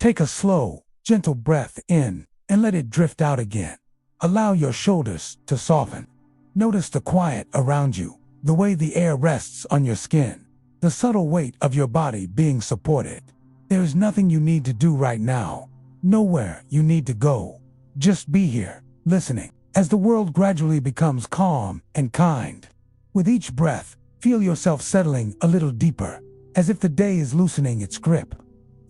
Take a slow, gentle breath in and let it drift out again. Allow your shoulders to soften. Notice the quiet around you, the way the air rests on your skin, the subtle weight of your body being supported. There is nothing you need to do right now, nowhere you need to go. Just be here, listening, as the world gradually becomes calm and kind. With each breath, feel yourself settling a little deeper, as if the day is loosening its grip.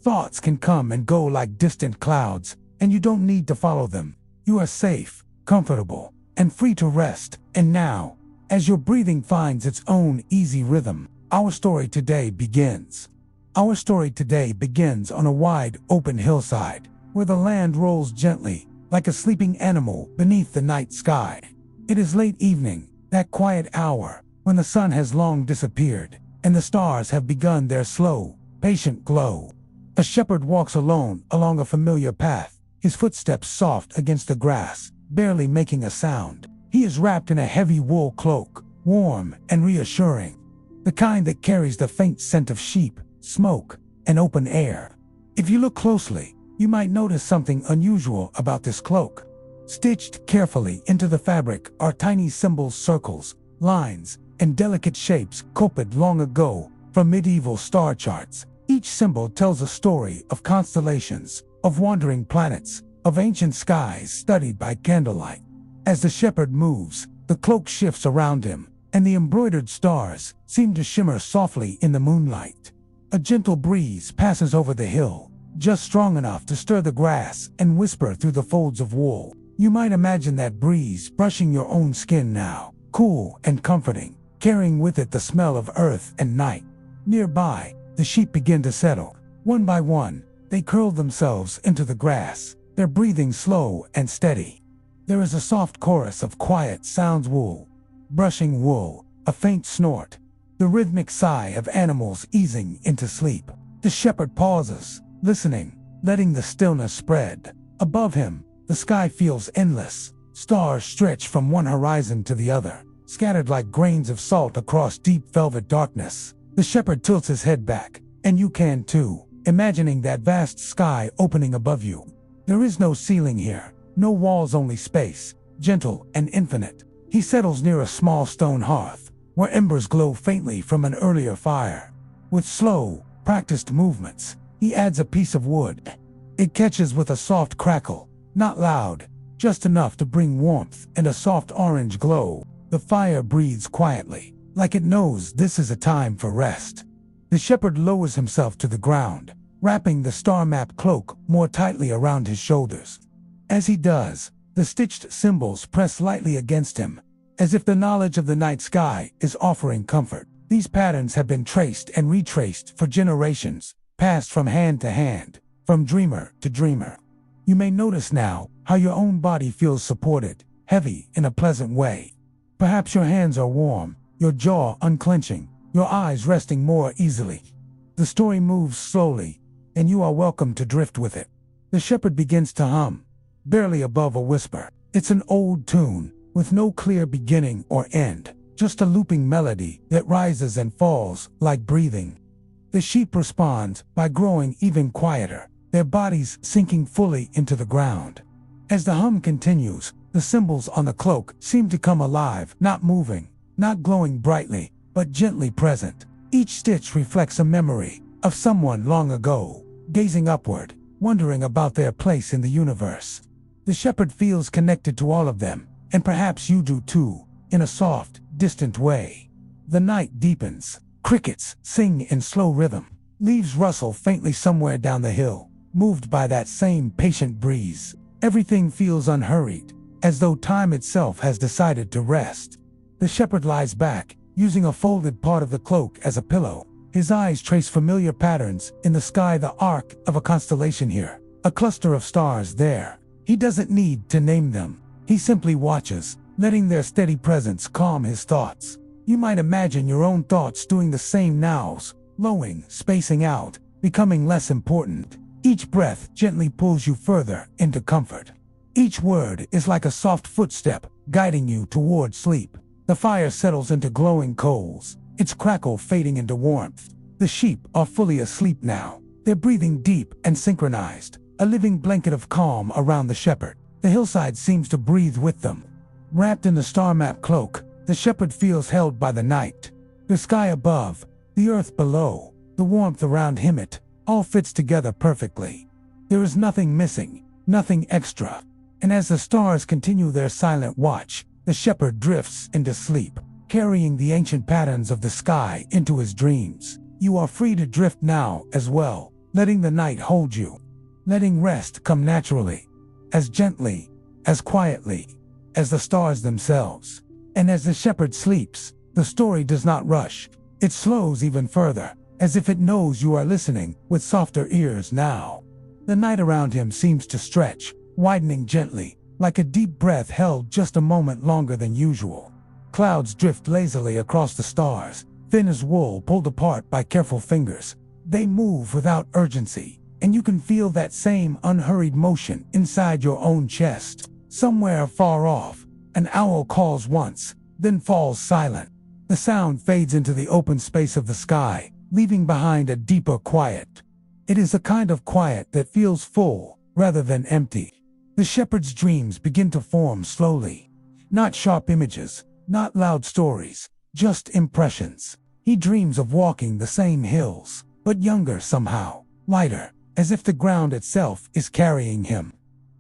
Thoughts can come and go like distant clouds, and you don't need to follow them. You are safe, comfortable, and free to rest. And now, as your breathing finds its own easy rhythm, our story today begins. Our story today begins on a wide, open hillside, where the land rolls gently, like a sleeping animal beneath the night sky. It is late evening, that quiet hour, when the sun has long disappeared, and the stars have begun their slow, patient glow. A shepherd walks alone along a familiar path, his footsteps soft against the grass, barely making a sound. He is wrapped in a heavy wool cloak, warm and reassuring, the kind that carries the faint scent of sheep, smoke, and open air. If you look closely, you might notice something unusual about this cloak. Stitched carefully into the fabric are tiny symbols, circles, lines, and delicate shapes copied long ago from medieval star charts. Each symbol tells a story of constellations, of wandering planets, of ancient skies studied by candlelight. As the shepherd moves, the cloak shifts around him, and the embroidered stars seem to shimmer softly in the moonlight. A gentle breeze passes over the hill, just strong enough to stir the grass and whisper through the folds of wool. You might imagine that breeze brushing your own skin now, cool and comforting, carrying with it the smell of earth and night. Nearby, the sheep begin to settle. One by one, they curl themselves into the grass, their breathing slow and steady. There is a soft chorus of quiet sounds: wool, brushing wool, a faint snort, the rhythmic sigh of animals easing into sleep. The shepherd pauses, listening, letting the stillness spread. Above him, the sky feels endless. Stars stretch from one horizon to the other, scattered like grains of salt across deep velvet darkness. The shepherd tilts his head back, and you can too, imagining that vast sky opening above you. There is no ceiling here, no walls, only space, gentle and infinite. He settles near a small stone hearth, where embers glow faintly from an earlier fire. With slow, practiced movements, he adds a piece of wood. It catches with a soft crackle, not loud, just enough to bring warmth and a soft orange glow. The fire breathes quietly, like it knows this is a time for rest. The shepherd lowers himself to the ground, wrapping the star-mapped cloak more tightly around his shoulders. As he does, the stitched symbols press lightly against him, as if the knowledge of the night sky is offering comfort. These patterns have been traced and retraced for generations, passed from hand to hand, from dreamer to dreamer. You may notice now how your own body feels supported, heavy in a pleasant way. Perhaps your hands are warm, your jaw unclenching, your eyes resting more easily. The story moves slowly, and you are welcome to drift with it. The shepherd begins to hum, barely above a whisper. It's an old tune, with no clear beginning or end, just a looping melody that rises and falls like breathing. The sheep respond by growing even quieter, their bodies sinking fully into the ground. As the hum continues, the symbols on the cloak seem to come alive, not moving, not glowing brightly, but gently present. Each stitch reflects a memory of someone long ago, gazing upward, wondering about their place in the universe. The shepherd feels connected to all of them, and perhaps you do too, in a soft, distant way. The night deepens. Crickets sing in slow rhythm. Leaves rustle faintly somewhere down the hill, moved by that same patient breeze. Everything feels unhurried, as though time itself has decided to rest. The shepherd lies back, using a folded part of the cloak as a pillow. His eyes trace familiar patterns in the sky, the arc of a constellation here, a cluster of stars there. He doesn't need to name them. He simply watches, letting their steady presence calm his thoughts. You might imagine your own thoughts doing the same nows, lowing, spacing out, becoming less important. Each breath gently pulls you further into comfort. Each word is like a soft footstep, guiding you toward sleep. The fire settles into glowing coals, its crackle fading into warmth. The sheep are fully asleep now, They're breathing deep and synchronized, a living blanket of calm around the shepherd. The hillside seems to breathe with them. Wrapped in the star-map cloak, the shepherd feels held by the night. The sky above, the earth below, the warmth around him, it all fits together perfectly. There is nothing missing, nothing extra. And as the stars continue their silent watch, the shepherd drifts into sleep, carrying the ancient patterns of the sky into his dreams. You are free to drift now as well, letting the night hold you, letting rest come naturally, as gently, as quietly, as the stars themselves. And as the shepherd sleeps, the story does not rush. It slows even further, as if it knows you are listening with softer ears now. The night around him seems to stretch, widening gently, like a deep breath held just a moment longer than usual. Clouds drift lazily across the stars, thin as wool pulled apart by careful fingers. They move without urgency, and you can feel that same unhurried motion inside your own chest. Somewhere far off, an owl calls once, then falls silent. The sound fades into the open space of the sky, leaving behind a deeper quiet. It is a kind of quiet that feels full, rather than empty. The shepherd's dreams begin to form slowly. Not sharp images, not loud stories, just impressions. He dreams of walking the same hills, but younger somehow, lighter, as if the ground itself is carrying him.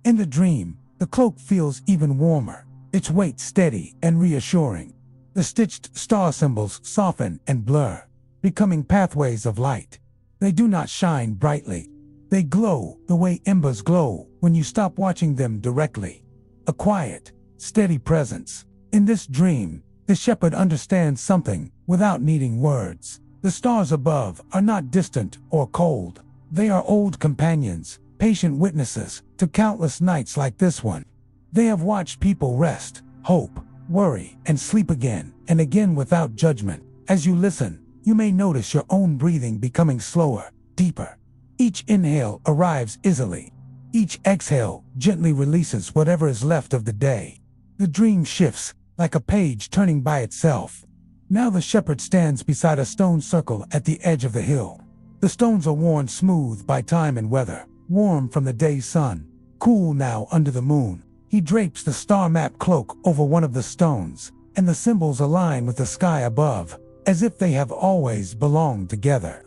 In the dream, the cloak feels even warmer, its weight steady and reassuring. The stitched star symbols soften and blur, becoming pathways of light. They do not shine brightly. They glow the way embers glow when you stop watching them directly. A quiet, steady presence. In this dream, the shepherd understands something without needing words. The stars above are not distant or cold. They are old companions, patient witnesses to countless nights like this one. They have watched people rest, hope, worry, and sleep again and again without judgment. As you listen, you may notice your own breathing becoming slower, deeper. Each inhale arrives easily. Each exhale gently releases whatever is left of the day. The dream shifts, like a page turning by itself. Now the shepherd stands beside a stone circle at the edge of the hill. The stones are worn smooth by time and weather, warm from the day's sun, cool now under the moon. He drapes the star-map cloak over one of the stones, and the symbols align with the sky above, as if they have always belonged together.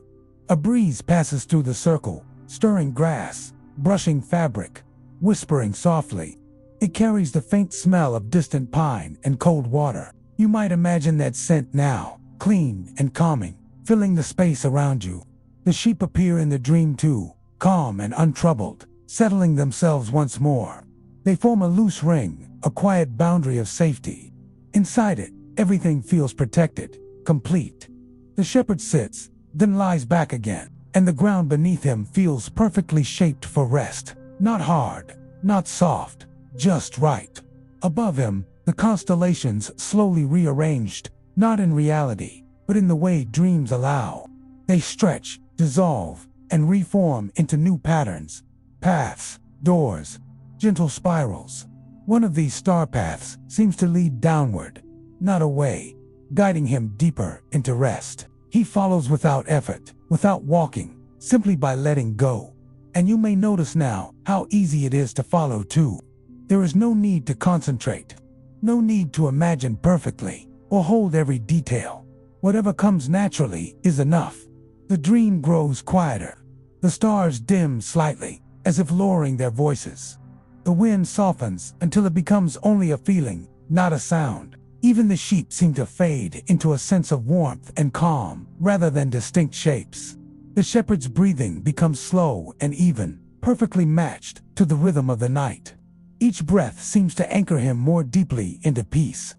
A breeze passes through the circle, stirring grass, brushing fabric, whispering softly. It carries the faint smell of distant pine and cold water. You might imagine that scent now, clean and calming, filling the space around you. The sheep appear in the dream too, calm and untroubled, settling themselves once more. They form a loose ring, a quiet boundary of safety. Inside it, everything feels protected, complete. The shepherd sits, then lies back again, and the ground beneath him feels perfectly shaped for rest. Not hard, not soft, just right. Above him, the constellations slowly rearranged, not in reality, but in the way dreams allow. They stretch, dissolve, and reform into new patterns, paths, doors, gentle spirals. One of these star paths seems to lead downward, not away, guiding him deeper into rest. He follows without effort, without walking, simply by letting go. And you may notice now how easy it is to follow too. There is no need to concentrate, no need to imagine perfectly, or hold every detail. Whatever comes naturally is enough. The dream grows quieter. The stars dim slightly, as if lowering their voices. The wind softens until it becomes only a feeling, not a sound. Even the sheep seem to fade into a sense of warmth and calm, rather than distinct shapes. The shepherd's breathing becomes slow and even, perfectly matched to the rhythm of the night. Each breath seems to anchor him more deeply into peace.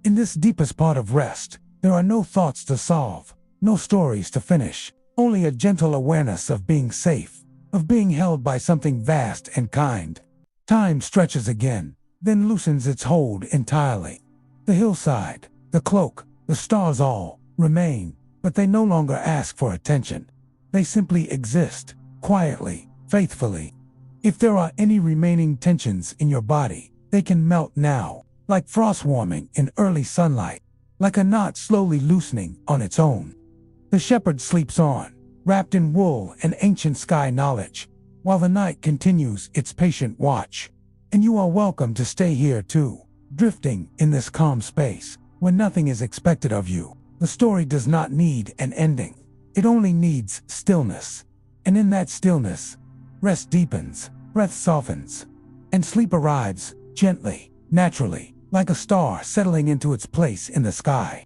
In this deepest part of rest, there are no thoughts to solve, no stories to finish, only a gentle awareness of being safe, of being held by something vast and kind. Time stretches again, then loosens its hold entirely. The hillside, the cloak, the stars all remain, but they no longer ask for attention. They simply exist, quietly, faithfully. If there are any remaining tensions in your body, they can melt now, like frost warming in early sunlight, like a knot slowly loosening on its own. The shepherd sleeps on, wrapped in wool and ancient sky knowledge, while the night continues its patient watch. And you are welcome to stay here too, drifting in this calm space, when nothing is expected of you. The story does not need an ending. It only needs stillness. And in that stillness, rest deepens, breath softens, and sleep arrives, gently, naturally, like a star settling into its place in the sky.